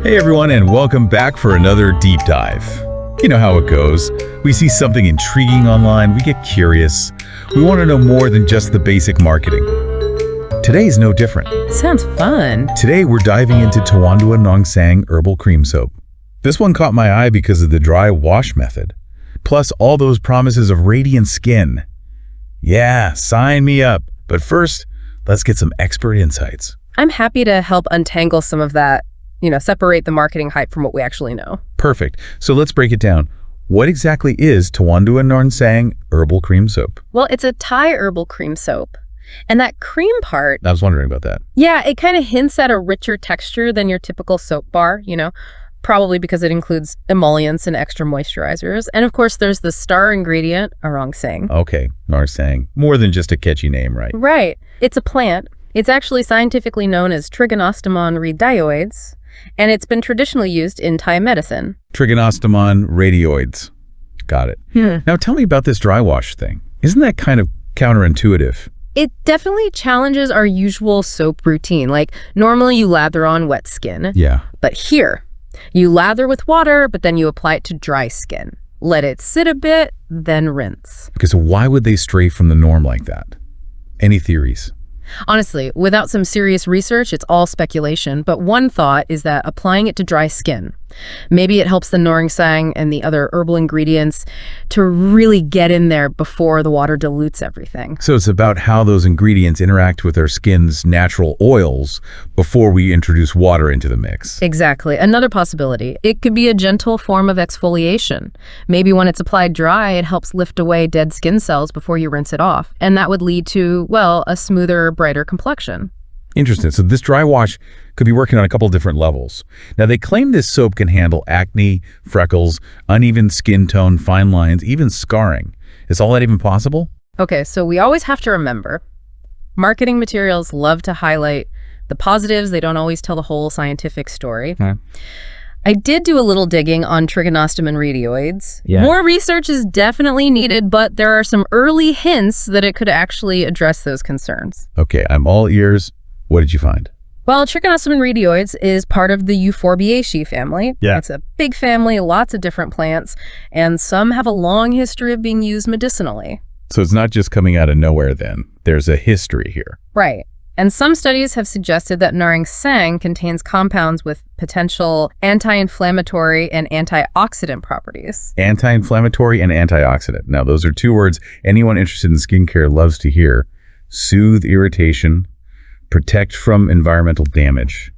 Hey everyone, and welcome back for another deep dive. You know how it goes. We see something intriguing online, we get curious. We want to know more than just the basic marketing. Today is no different. Sounds fun. Today we're diving into Tawanduan Herbal Cream Soap. This one caught my eye because of the dry wash method. Plus all those promises of radiant skin. Yeah, sign me up. But first, let's get some expert insights. I'm happy to help untangle some of that, separate the marketing hype from what we actually know. Perfect. So let's break it down. What exactly is Tawanduan Herbal Cream Soap? Well, it's a Thai herbal cream soap. And that cream part... I was wondering about that. Yeah, it kind of hints at a richer texture than your typical soap bar, probably because it includes emollients and extra moisturizers. And of course, there's the star ingredient, orangsang. Okay, narsang. More than just a catchy name, right? Right. It's a plant. It's actually scientifically known as Trigonostemon reideioides, and it's been traditionally used in Thai medicine. Trigonostemon reideioides. Got it. Now tell me about this dry wash thing. Isn't that kind of counterintuitive? It definitely challenges our usual soap routine. Like, normally you lather on wet skin. Yeah. But here, you lather with water, but then you apply it to dry skin. Let it sit a bit, then rinse. Okay, so why would they stray from the norm like that? Any theories? Honestly, without some serious research, it's all speculation, but one thought is that applying it to dry skin, maybe it helps the norangsang and the other herbal ingredients to really get in there before the water dilutes everything. So it's about how those ingredients interact with our skin's natural oils before we introduce water into the mix. Exactly. Another possibility, it could be a gentle form of exfoliation. Maybe when it's applied dry, it helps lift away dead skin cells before you rinse it off, and that would lead to, well, a smoother, brighter complexion. Interesting. So this dry wash could be working on a couple different levels. Now, they claim this soap can handle acne, freckles, uneven skin tone, fine lines, even scarring. Is all that even possible? Okay, so we always have to remember, marketing materials love to highlight the positives. They don't always tell the whole scientific story. I did do a little digging on Trigonostemon reideioides. Yeah. More research is definitely needed, but there are some early hints that it could actually address those concerns. Okay, I'm all ears. What did you find? Well, Trigonostemon reideioides is part of the Euphorbiaceae family. Yeah. It's a big family, lots of different plants, and some have a long history of being used medicinally. So it's not just coming out of nowhere then. There's a history here. Right. And some studies have suggested that narengsang contains compounds with potential anti-inflammatory and antioxidant properties. Anti-inflammatory and antioxidant. Now, those are two words anyone interested in skincare loves to hear. Soothe irritation, protect from environmental damage.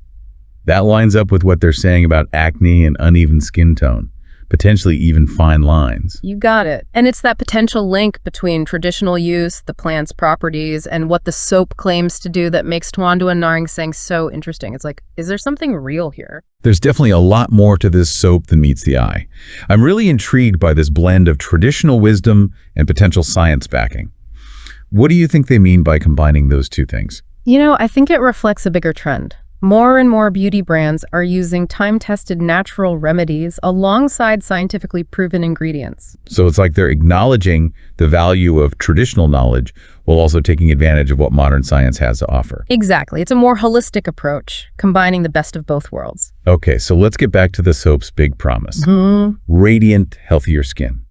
That lines up with what they're saying about acne and uneven skin tone, potentially even fine lines. You got it. And it's that potential link between traditional use, the plant's properties, and what the soap claims to do that makes Tawanduan narengsang so interesting. It's like, is there something real here? There's definitely a lot more to this soap than meets the eye. I'm really intrigued by this blend of traditional wisdom and potential science backing. What do you think they mean by combining those two things? I think it reflects a bigger trend. More and more beauty brands are using time-tested natural remedies alongside scientifically proven ingredients. So it's like they're acknowledging the value of traditional knowledge while also taking advantage of what modern science has to offer. Exactly. It's a more holistic approach, combining the best of both worlds. Okay, so let's get back to the soap's big promise. Radiant, healthier skin.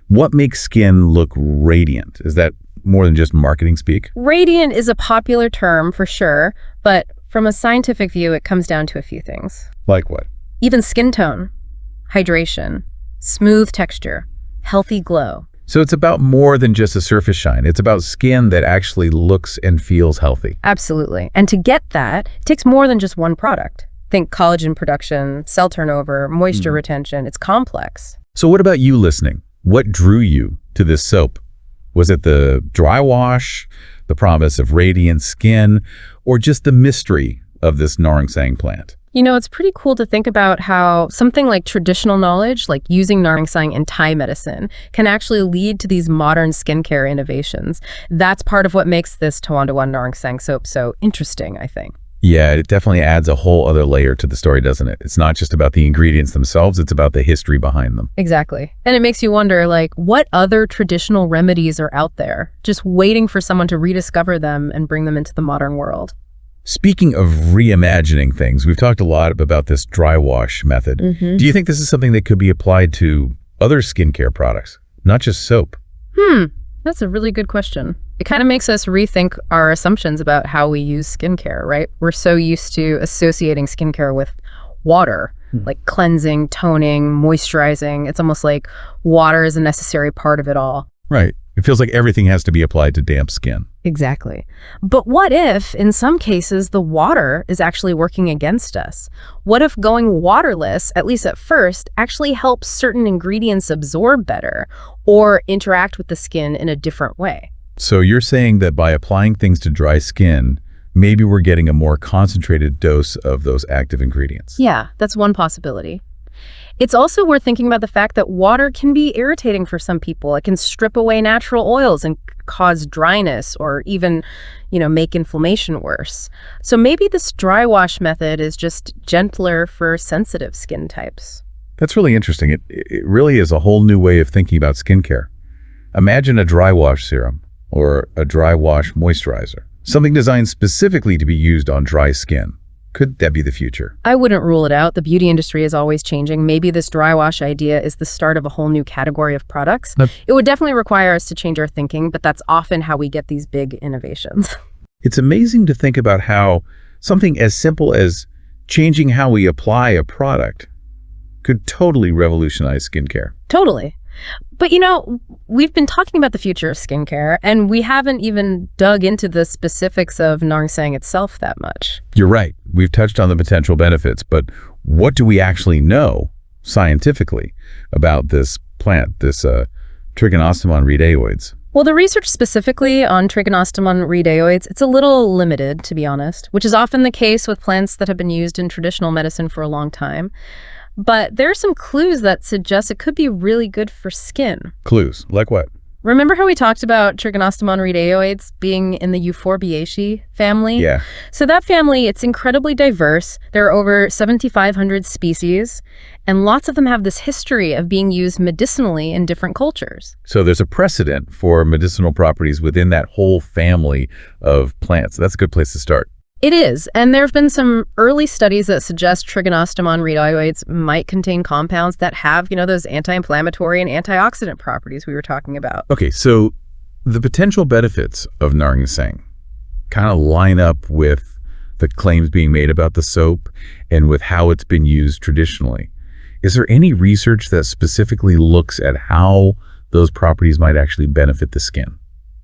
What makes skin look radiant? Is that more than just marketing speak? Radiant is a popular term for sure, but from a scientific view, it comes down to a few things. Like what? Even skin tone, hydration, smooth texture, healthy glow. So it's about more than just a surface shine. It's about skin that actually looks and feels healthy. Absolutely. And to get that, it takes more than just one product. Think collagen production, cell turnover, moisture retention. It's complex. So what about you listening? What drew you to this soap? Was it the dry wash, the promise of radiant skin, or just the mystery of this narengsang plant? It's pretty cool to think about how something like traditional knowledge, like using narengsang in Thai medicine, can actually lead to these modern skincare innovations. That's part of what makes this Tawanduan narengsang soap so interesting, I think. Yeah, it definitely adds a whole other layer to the story, doesn't it? It's not just about the ingredients themselves, it's about the history behind them. Exactly. And it makes you wonder, what other traditional remedies are out there, just waiting for someone to rediscover them and bring them into the modern world? Speaking of reimagining things, we've talked a lot about this dry wash method. Do you think this is something that could be applied to other skincare products, not just soap? That's a really good question. It kind of makes us rethink our assumptions about how we use skincare, right? We're so used to associating skincare with water, like cleansing, toning, moisturizing. It's almost like water is a necessary part of it all. Right. It feels like everything has to be applied to damp skin. Exactly. But what if, in some cases, the water is actually working against us? What if going waterless, at least at first, actually helps certain ingredients absorb better or interact with the skin in a different way? So you're saying that by applying things to dry skin, maybe we're getting a more concentrated dose of those active ingredients. Yeah, that's one possibility. It's also worth thinking about the fact that water can be irritating for some people. It can strip away natural oils and cause dryness or even, make inflammation worse. So maybe this dry wash method is just gentler for sensitive skin types. That's really interesting. It really is a whole new way of thinking about skincare. Imagine a dry wash serum or a dry wash moisturizer, something designed specifically to be used on dry skin. Could that be the future? I wouldn't rule it out. The beauty industry is always changing. Maybe this dry wash idea is the start of a whole new category of products. It would definitely require us to change our thinking, but that's often how we get these big innovations. It's amazing to think about how something as simple as changing how we apply a product could totally revolutionize skincare. Totally. But we've been talking about the future of skincare, and we haven't even dug into the specifics of Narsang itself that much. You're right. We've touched on the potential benefits, but what do we actually know scientifically about this plant, this Trigonostemon reideioides? Well, the research specifically on Trigonostemon reideioides, it's a little limited, to be honest, which is often the case with plants that have been used in traditional medicine for a long time. But there are some clues that suggest it could be really good for skin. Clues? Like what? Remember how we talked about Trigonostemon reideioides being in the Euphorbiaceae family? Yeah. So that family, it's incredibly diverse. There are over 7,500 species, and lots of them have this history of being used medicinally in different cultures. So there's a precedent for medicinal properties within that whole family of plants. That's a good place to start. It is, and there have been some early studies that suggest Trigonostemon reideioides might contain compounds that have, those anti-inflammatory and antioxidant properties we were talking about. Okay, so the potential benefits of Narsang kind of line up with the claims being made about the soap and with how it's been used traditionally. Is there any research that specifically looks at how those properties might actually benefit the skin?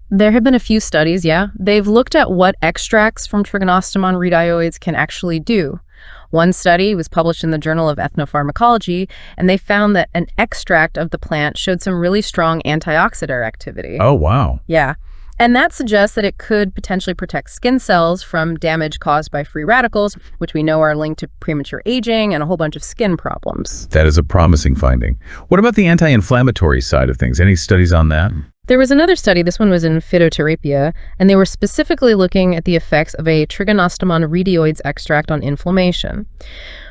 There have been a few studies, yeah. They've looked at what extracts from Trigonostemon reideioides can actually do. One study was published in the Journal of Ethnopharmacology, and they found that an extract of the plant showed some really strong antioxidant activity. Oh, wow. Yeah. And that suggests that it could potentially protect skin cells from damage caused by free radicals, which we know are linked to premature aging and a whole bunch of skin problems. That is a promising finding. What about the anti-inflammatory side of things? Any studies on that? There was another study, this one was in phytoterapia, and they were specifically looking at the effects of a Trigonostemon reideioides extract on inflammation.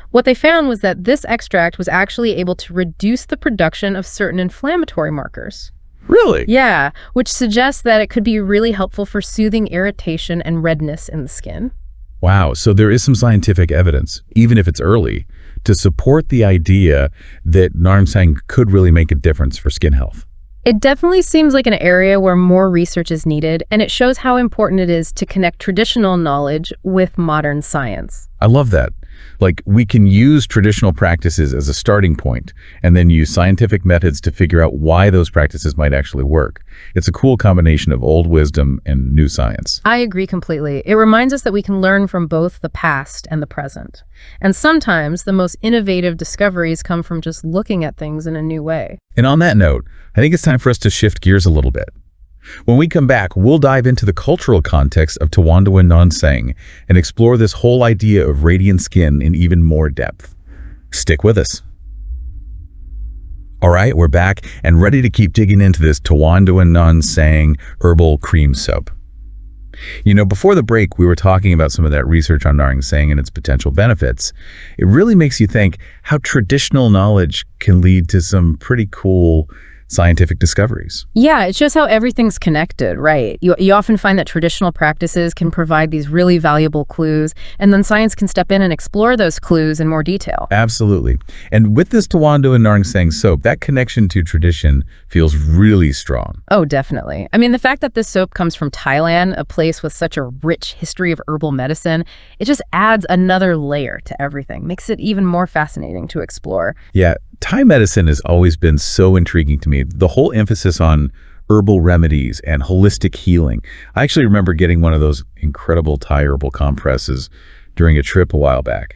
What they found was that this extract was actually able to reduce the production of certain inflammatory markers. Really? Yeah, which suggests that it could be really helpful for soothing irritation and redness in the skin. Wow, so there is some scientific evidence, even if it's early, to support the idea that Narsang could really make a difference for skin health. It definitely seems like an area where more research is needed, and it shows how important it is to connect traditional knowledge with modern science. I love that. Like, we can use traditional practices as a starting point and then use scientific methods to figure out why those practices might actually work. It's a cool combination of old wisdom and new science. I agree completely. It reminds us that we can learn from both the past and the present. And sometimes the most innovative discoveries come from just looking at things in a new way. And on that note, I think it's time for us to shift gears a little bit. When we come back, we'll dive into the cultural context of Tawanduan Narsang and explore this whole idea of radiant skin in even more depth. Stick with us. All right, we're back and ready to keep digging into this Tawanduan Narsang herbal cream soap. Before the break, we were talking about some of that research on Narsang and its potential benefits. It really makes you think how traditional knowledge can lead to some pretty cool scientific discoveries. Yeah, it shows how everything's connected, right? You often find that traditional practices can provide these really valuable clues, and then science can step in and explore those clues in more detail. Absolutely. And with this Tawanduan Narangsang soap, that connection to tradition feels really strong. Oh, definitely. I mean, the fact that this soap comes from Thailand, a place with such a rich history of herbal medicine, it just adds another layer to everything, makes it even more fascinating to explore. Yeah, Thai medicine has always been so intriguing to me. The whole emphasis on herbal remedies and holistic healing. I actually remember getting one of those incredible Thai herbal compresses during a trip a while back.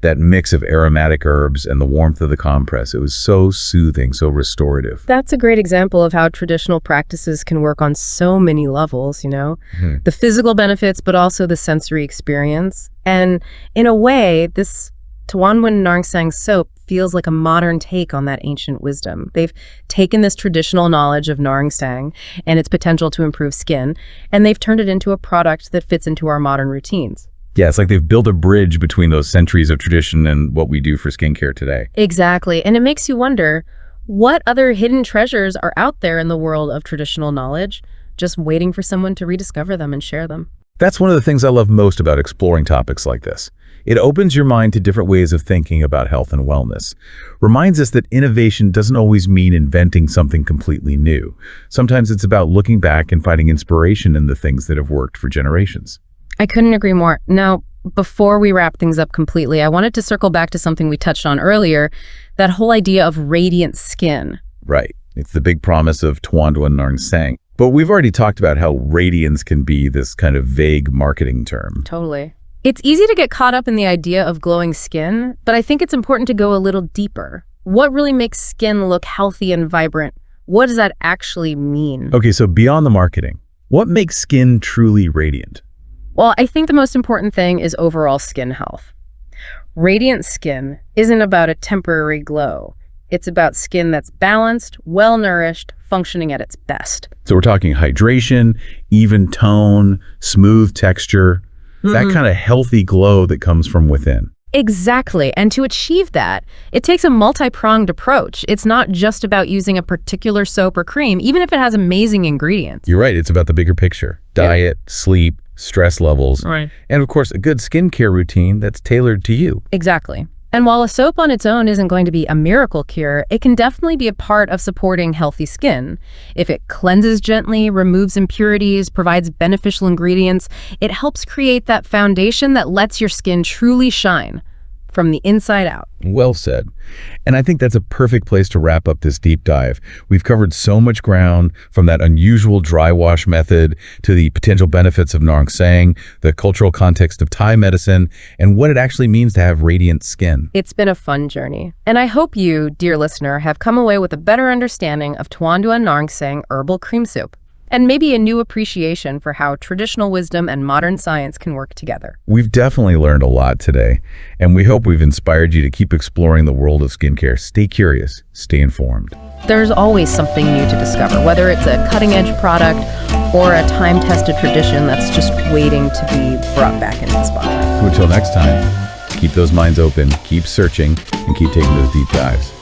That mix of aromatic herbs and the warmth of the compress, it was so soothing, so restorative. That's a great example of how traditional practices can work on so many levels, the physical benefits, but also the sensory experience. And in a way, this Tawanduan Narangsang soap feels like a modern take on that ancient wisdom. They've taken this traditional knowledge of Narangsang and its potential to improve skin, and they've turned it into a product that fits into our modern routines. Yeah, it's like they've built a bridge between those centuries of tradition and what we do for skincare today. Exactly. And it makes you wonder, what other hidden treasures are out there in the world of traditional knowledge, just waiting for someone to rediscover them and share them? That's one of the things I love most about exploring topics like this. It opens your mind to different ways of thinking about health and wellness. Reminds us that innovation doesn't always mean inventing something completely new. Sometimes it's about looking back and finding inspiration in the things that have worked for generations. I couldn't agree more. Now, before we wrap things up completely, I wanted to circle back to something we touched on earlier, that whole idea of radiant skin. Right. It's the big promise of Tawanduan Narangsang. But we've already talked about how radiance can be this kind of vague marketing term. Totally. It's easy to get caught up in the idea of glowing skin, but I think it's important to go a little deeper. What really makes skin look healthy and vibrant? What does that actually mean? Okay, so beyond the marketing, what makes skin truly radiant? Well, I think the most important thing is overall skin health. Radiant skin isn't about a temporary glow. It's about skin that's balanced, well-nourished, functioning at its best. So we're talking hydration, even tone, smooth texture, that kind of healthy glow that comes from within. Exactly. And to achieve that, it takes a multi-pronged approach. It's not just about using a particular soap or cream, even if it has amazing ingredients. You're right. It's about the bigger picture. Diet, sleep, stress levels, right, and of course, a good skincare routine that's tailored to you. Exactly. And while a soap on its own isn't going to be a miracle cure, it can definitely be a part of supporting healthy skin. If it cleanses gently, removes impurities, provides beneficial ingredients, it helps create that foundation that lets your skin truly shine from the inside out. Well said. And I think that's a perfect place to wrap up this deep dive. We've covered so much ground, from that unusual dry wash method to the potential benefits of Narangsang, the cultural context of Thai medicine, and what it actually means to have radiant skin. It's been a fun journey. And I hope you, dear listener, have come away with a better understanding of Tawanduan Narangsang herbal cream soup, and maybe a new appreciation for how traditional wisdom and modern science can work together. We've definitely learned a lot today, and we hope we've inspired you to keep exploring the world of skincare. Stay curious, stay informed. There's always something new to discover, whether it's a cutting-edge product or a time-tested tradition that's just waiting to be brought back into the spotlight. So until next time, keep those minds open, keep searching, and keep taking those deep dives.